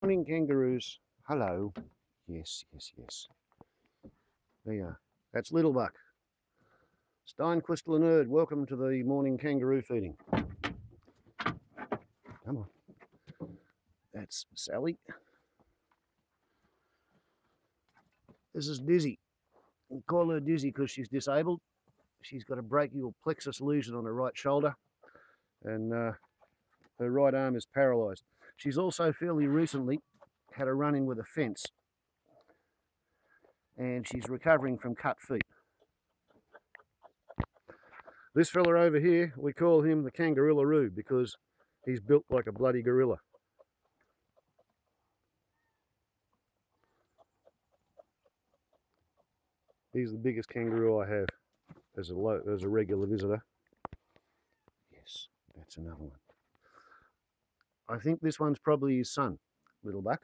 Morning, kangaroos. Hello. Yes, yes, yes. There you are. That's Little Buck. Steinquist, Lynerd, welcome to the morning kangaroo feeding. Come on. That's Sally. This is Dizzy. We call her Dizzy because she's disabled. She's got a brachial plexus lesion on her right shoulder, and her right arm is paralysed. She's also fairly recently had a run-in with a fence, and she's recovering from cut feet. This fella over here, we call him the Kangaroo because he's built like a bloody gorilla. He's the biggest kangaroo I have as a regular visitor. Yes, that's another one. I think this one's probably his son, Little Buck.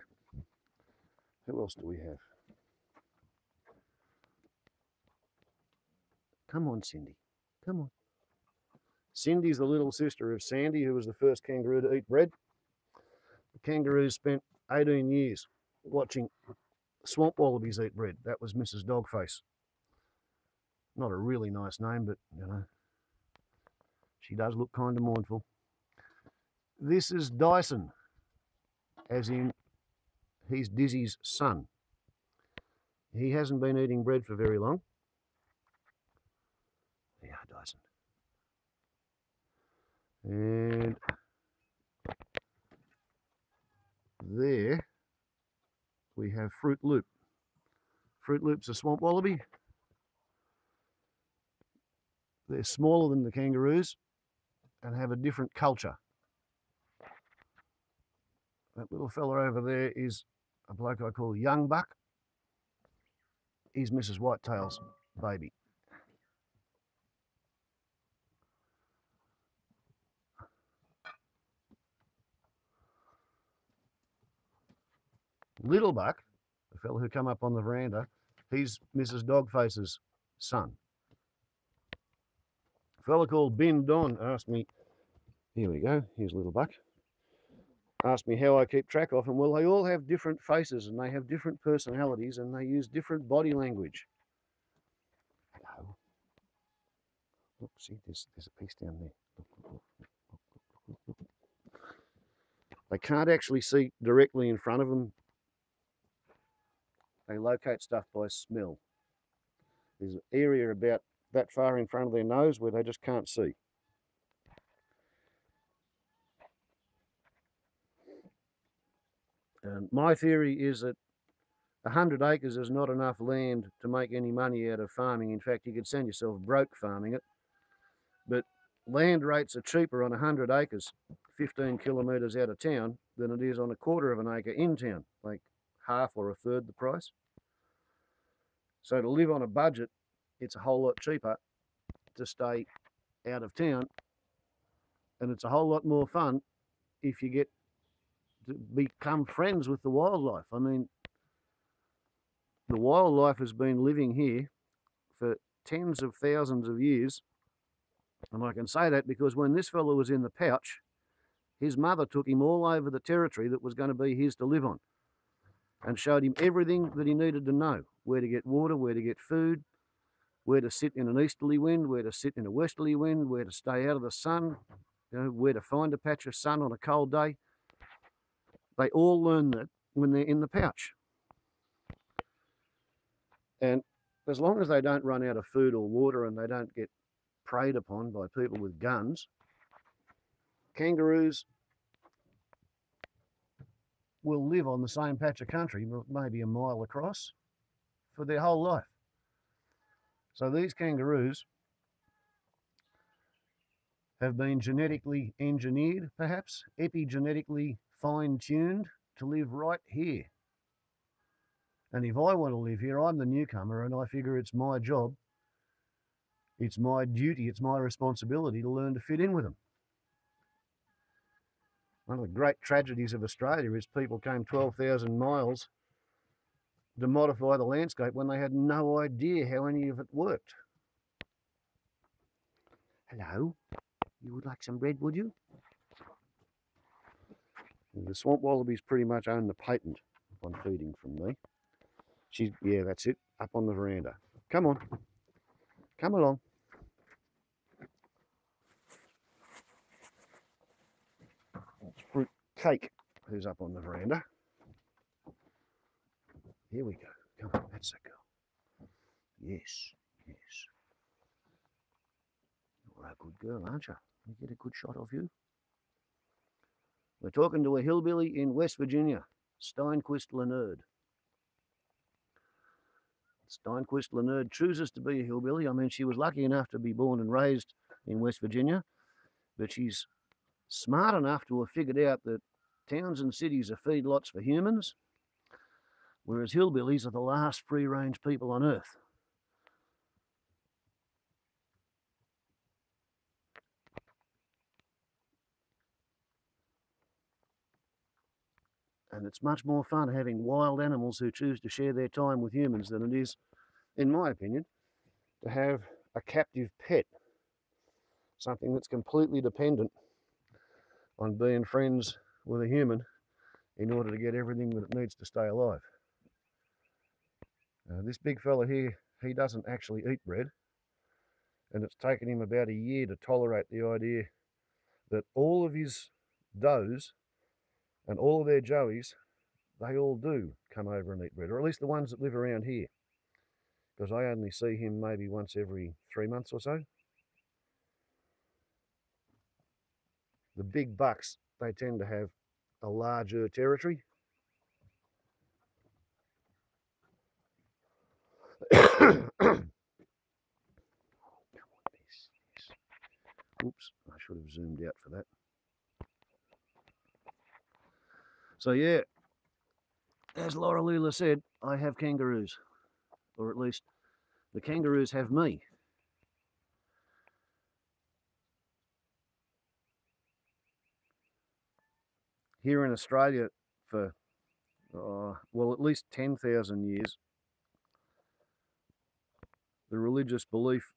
Who else do we have? Come on, Cindy. Come on. Cindy's the little sister of Sandy, who was the first kangaroo to eat bread. The kangaroos spent 18 years watching swamp wallabies eat bread. That was Mrs. Dogface. Not a really nice name, but, you know, she does look kind of mournful. This is Dyson, as in he's Dizzy's son. He hasn't been eating bread for very long. There you are, Dyson. And there we have Fruit Loop. Fruit Loop's a swamp wallaby. They're smaller than the kangaroos and have a different culture. That little fella over there is a bloke I call Young Buck. He's Mrs. Whitetail's baby. Little Buck, the fellow who come up on the veranda, he's Mrs. Dogface's son. A fellow called Ben Don asked me, here we go, here's Little Buck, asked me how I keep track of them. Well, they all have different faces and they have different personalities and they use different body language. Hello. Look, see, there's a piece down there. Look. They can't actually see directly in front of them. They locate stuff by smell. There's an area about that far in front of their nose where they just can't see. And my theory is that 100 acres is not enough land to make any money out of farming. In fact, you could send yourself broke farming it. But land rates are cheaper on 100 acres, 15 kilometres out of town, than it is on a quarter of an acre in town, like half or a third the price. So to live on a budget, it's a whole lot cheaper to stay out of town, and it's a whole lot more fun if you get to become friends with the wildlife. I mean, the wildlife has been living here for tens of thousands of years, and I can say that because when this fellow was in the pouch, his mother took him all over the territory that was going to be his to live on and showed him everything that he needed to know: where to get water, where to get food, where to sit in an easterly wind, where to sit in a westerly wind, where to stay out of the sun, you know, where to find a patch of sun on a cold day. They all learn that when they're in the pouch. And as long as they don't run out of food or water and they don't get preyed upon by people with guns, kangaroos will live on the same patch of country, maybe a mile across, for their whole life. So these kangaroos have been genetically engineered, perhaps, epigenetically fine-tuned to live right here. And if I want to live here, I'm the newcomer, and I figure it's my job, it's my duty, it's my responsibility to learn to fit in with them. One of the great tragedies of Australia is people came 12,000 miles to modify the landscape when they had no idea how any of it worked. Hello, you would like some bread, would you? The swamp wallabies pretty much own the patent on feeding from me. Yeah, that's it, up on the veranda. Come on, come along. It's Fruit Cake who's up on the veranda. Here we go. Come on, that's the girl. Yes, yes. You're a good girl, aren't you? Let me get a good shot of you. We're talking to a hillbilly in West Virginia, Steinquist Lynerd. Steinquist Lynerd chooses to be a hillbilly. I mean, she was lucky enough to be born and raised in West Virginia, but she's smart enough to have figured out that towns and cities are feedlots for humans, whereas hillbillies are the last free-range people on earth. And it's much more fun having wild animals who choose to share their time with humans than it is, in my opinion, to have a captive pet. Something that's completely dependent on being friends with a human in order to get everything that it needs to stay alive. This big fella here, he doesn't actually eat bread, and it's taken him about a year to tolerate the idea that all of his does and all of their joeys, they all do come over and eat bread, or at least the ones that live around here, because I only see him maybe once every 3 months or so. The big bucks, they tend to have a larger territory. Come on, yes, yes. Oops, I should have zoomed out for that. So yeah, as Laura Lula said, I have kangaroos, or at least the kangaroos have me. Here in Australia for, well, at least 10,000 years, the religious belief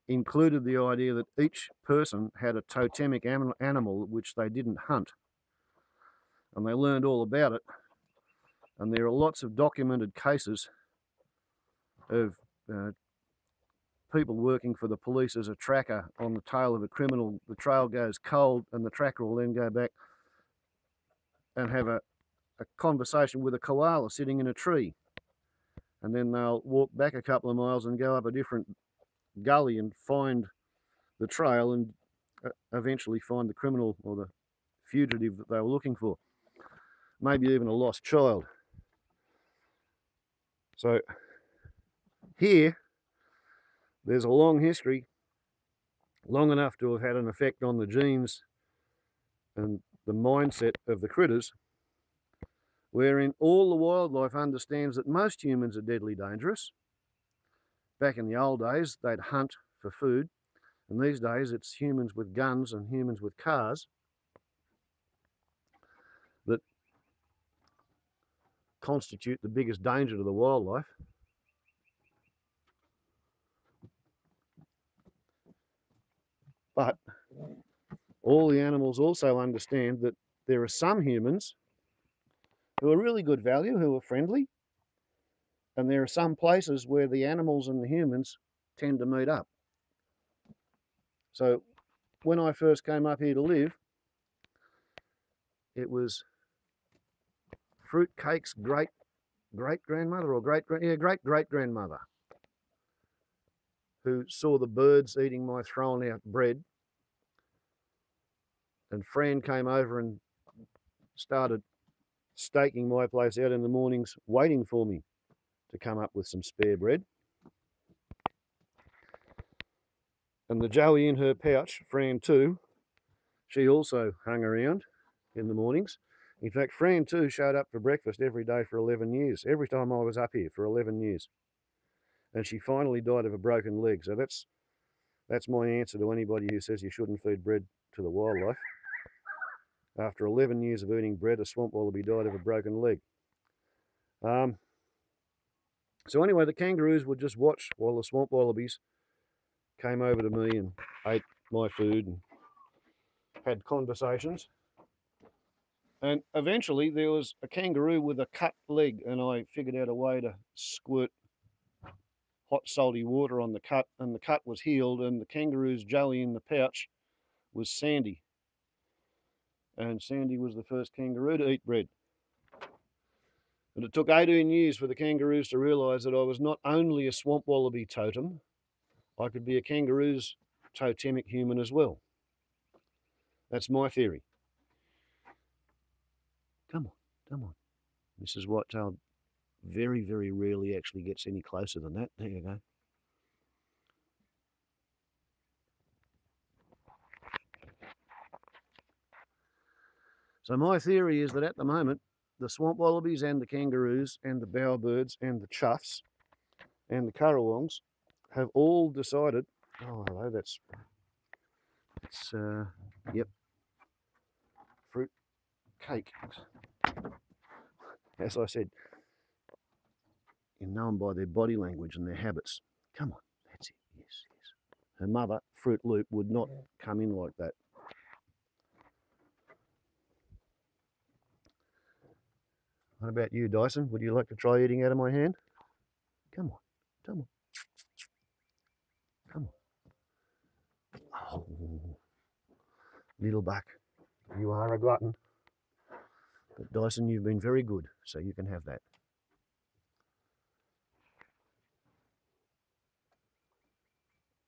included the idea that each person had a totemic animal which they didn't hunt. And they learned all about it. And there are lots of documented cases of people working for the police as a tracker on the tail of a criminal. The trail goes cold and the tracker will then go back and have a conversation with a koala sitting in a tree. And then they'll walk back a couple of miles and go up a different gully and find the trail and eventually find the criminal or the fugitive that they were looking for. Maybe even a lost child. So here, there's a long history, long enough to have had an effect on the genes and the mindset of the critters, wherein all the wildlife understands that most humans are deadly dangerous. Back in the old days, they'd hunt for food, and these days it's humans with guns and humans with cars that constitute the biggest danger to the wildlife. But all the animals also understand that there are some humans who are really good value, who are friendly, and there are some places where the animals and the humans tend to meet up. So when I first came up here to live, it was Fruit Cake's great-grandmother or great-great-grandmother who saw the birds eating my thrown out bread, and Fran came over and started staking my place out in the mornings, waiting for me to come up with some spare bread. And the Joey in her pouch, Fran too, she also hung around in the mornings. In fact, Fran too showed up for breakfast every day for 11 years, every time I was up here for 11 years. And she finally died of a broken leg. So that's my answer to anybody who says you shouldn't feed bread to the wildlife. After 11 years of eating bread, a swamp wallaby died of a broken leg. So anyway, the kangaroos would just watch while the swamp wallabies came over to me and ate my food and had conversations. And eventually there was a kangaroo with a cut leg, and I figured out a way to squirt hot salty water on the cut, and the cut was healed, and the kangaroo's Joey in the pouch was Sandy. And Sandy was the first kangaroo to eat bread. And it took 18 years for the kangaroos to realise that I was not only a swamp wallaby totem, I could be a kangaroo's totemic human as well. That's my theory. Come on, come on. Mrs. Whitetail very, very rarely actually gets any closer than that. There you go. So my theory is that at the moment, the swamp wallabies and the kangaroos and the bowerbirds and the chuffs and the currawongs have all decided, oh hello, that's yep, fruit cake. As I said, you know them by their body language and their habits. Come on, that's it, yes, yes. Her mother, Fruit Loop, would not come in like that. What about you, Dyson? Would you like to try eating out of my hand? Come on, come on. Come on. Oh, little buck, you are a glutton. But Dyson, you've been very good, so you can have that.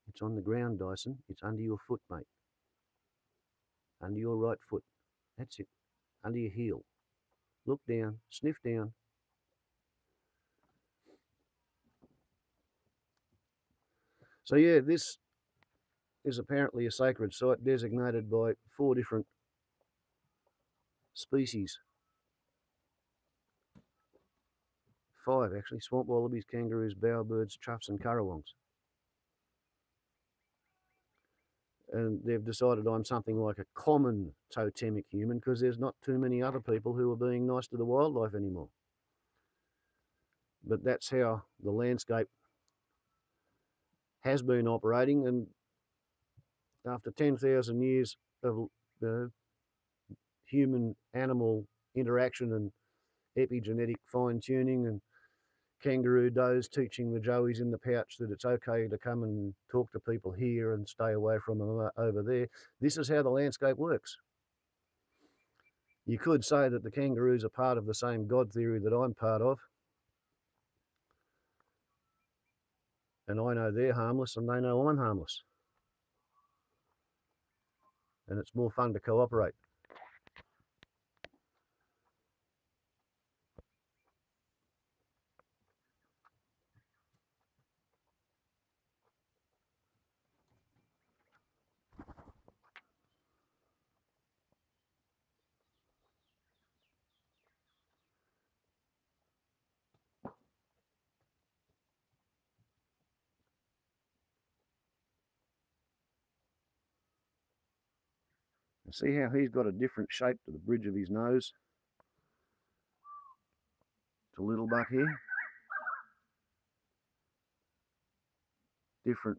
It's on the ground, Dyson. It's under your foot, mate. Under your right foot. That's it. Under your heel. Look down, sniff down. So yeah, this is apparently a sacred site designated by 4 different species. 5 actually, swamp wallabies, kangaroos, bowerbirds, chuffs and currawongs. And they've decided I'm something like a common totemic human because there's not too many other people who are being nice to the wildlife anymore. But that's how the landscape has been operating, and after 10,000 years of human-animal interaction and epigenetic fine-tuning and kangaroo does teaching the joeys in the pouch that it's okay to come and talk to people here and stay away from them over there. This is how the landscape works. You could say that the kangaroos are part of the same God theory that I'm part of. And I know they're harmless and they know I'm harmless. And it's more fun to cooperate. See how he's got a different shape to the bridge of his nose? To little buck here. Different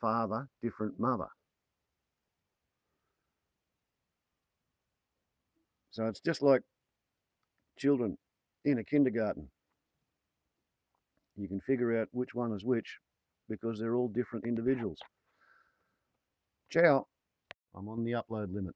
father, different mother. So it's just like children in a kindergarten. You can figure out which one is which because they're all different individuals. Ciao. I'm on the upload limit.